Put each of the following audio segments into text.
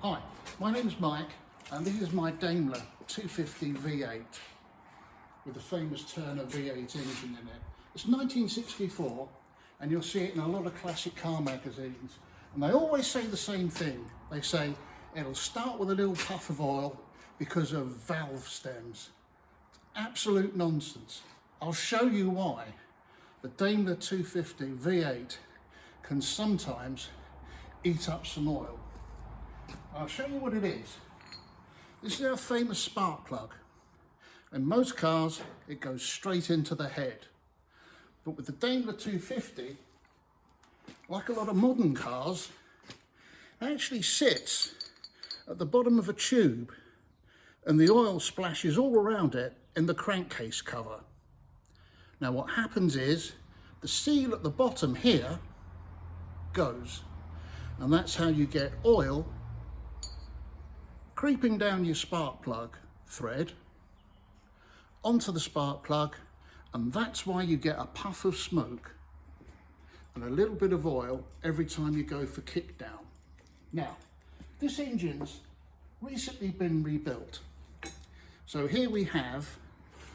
Hi, my name's Mike and this is my Daimler 250 V8 with the famous Turner V8 engine in it. It's 1964 and you'll see it in a lot of classic car magazines, and they always say the same thing. They say it'll start with a little puff of oil because of valve stems. It's absolute nonsense. I'll show you why the Daimler 250 V8 can sometimes eat up some oil. I'll show you what it is. This is our famous spark plug. In most cars, it goes straight into the head. But with the Daimler 250, like a lot of modern cars, it actually sits at the bottom of a tube and the oil splashes all around it in the crankcase cover. Now what happens is the seal at the bottom here goes, and that's how you get oil creeping down your spark plug thread onto the spark plug, and that's why you get a puff of smoke and a little bit of oil every time you go for kickdown. Now, this engine's recently been rebuilt. So here we have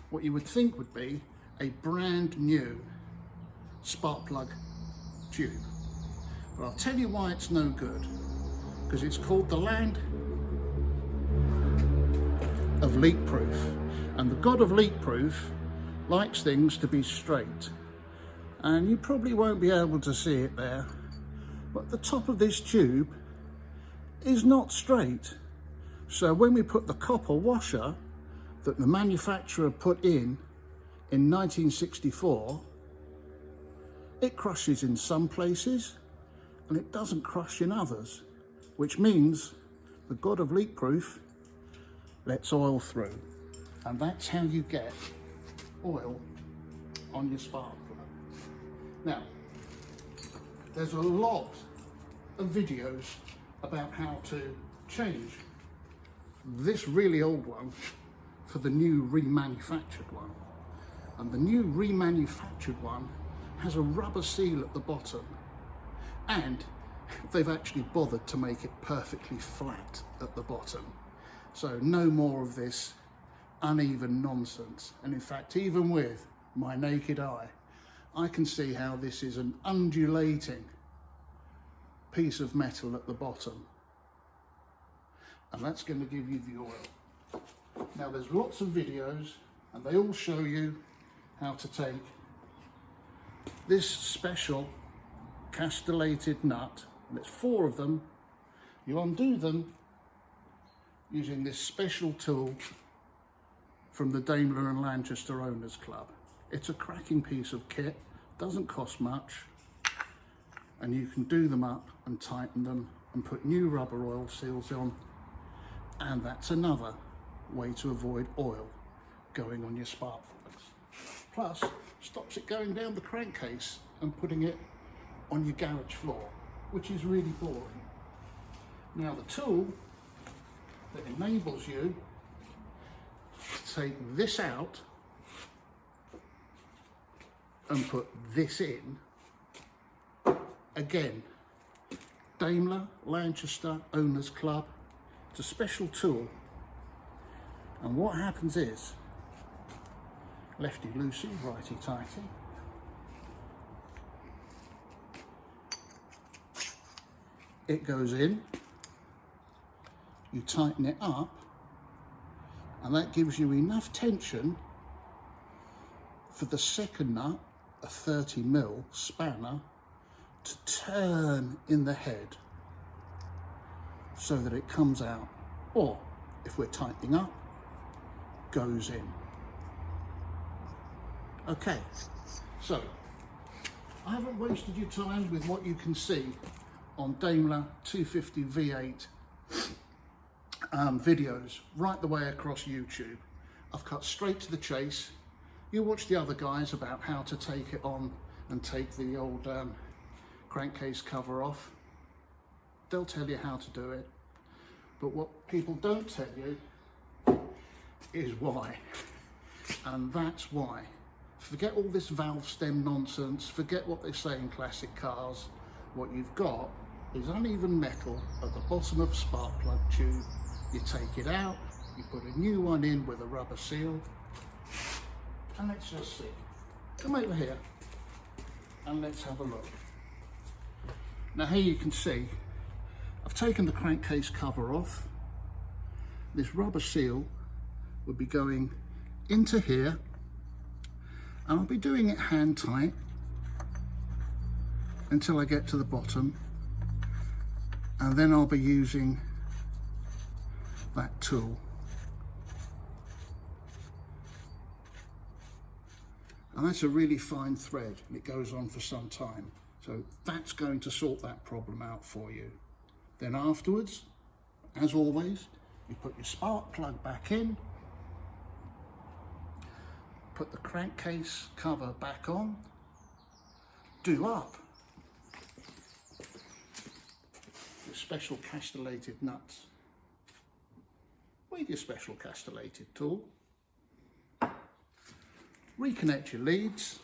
what you would think would be a brand new spark plug tube. But I'll tell you why it's no good, because it's called the land of leak proof, and the god of leak proof likes things to be straight, and you probably won't be able to see it there, but the top of this tube is not straight. So when we put the copper washer that the manufacturer put in 1964, it crushes in some places and it doesn't crush in others, which means the god of leak proof lets oil through, and that's how you get oil on your spark plug. Now, there's a lot of videos about how to change this really old one for the new remanufactured one, and the new remanufactured one has a rubber seal at the bottom, and they've actually bothered to make it perfectly flat at the bottom. So no more of this uneven nonsense. And in fact, even with my naked eye, I can see how this is an undulating piece of metal at the bottom. And that's going to give you the oil. Now there's lots of videos and they all show you how to take this special castellated nut, and it's 4 of them. You undo them using this special tool from the Daimler and Lanchester Owners Club. It's a cracking piece of kit, doesn't cost much, and you can do them up and tighten them and put new rubber oil seals on, and that's another way to avoid oil going on your spark plugs. Plus, stops it going down the crankcase and putting it on your garage floor, which is really boring. Now the tool that enables you to take this out and put this in, again, Daimler, Lanchester Owners Club, it's a special tool, and what happens is, lefty loosey, righty tighty, it goes in, you tighten it up, and that gives you enough tension for the second nut, a 30mm spanner, to turn in the head so that it comes out, or if we're tightening up, goes in. Okay, so I haven't wasted your time with what you can see on Daimler 250 V8 videos right the way across YouTube. I've cut straight to the chase. You watch the other guys about how to take it on and take the old crankcase cover off. They'll tell you how to do it. But what people don't tell you is why. And that's why. Forget all this valve stem nonsense, forget what they say in classic cars. What you've got is uneven metal at the bottom of a spark plug tube. You take it out, you put a new one in with a rubber seal, and let's just see. Come over here and let's have a look. Now here you can see I've taken the crankcase cover off. This rubber seal would be going into here, and I'll be doing it hand tight until I get to the bottom, and then I'll be using that tool. And that's a really fine thread, and it goes on for some time. So that's going to sort that problem out for you. Then afterwards, as always, you put your spark plug back in, put the crankcase cover back on, do up your special castellated nuts with your special castellated tool, reconnect your leads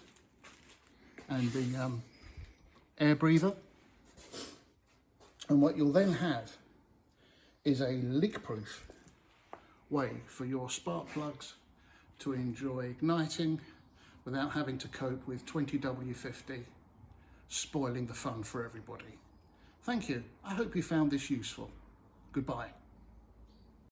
and the air breather, and what you'll then have is a leak-proof way for your spark plugs to enjoy igniting without having to cope with 20W50 spoiling the fun for everybody. Thank you. I hope you found this useful. Goodbye.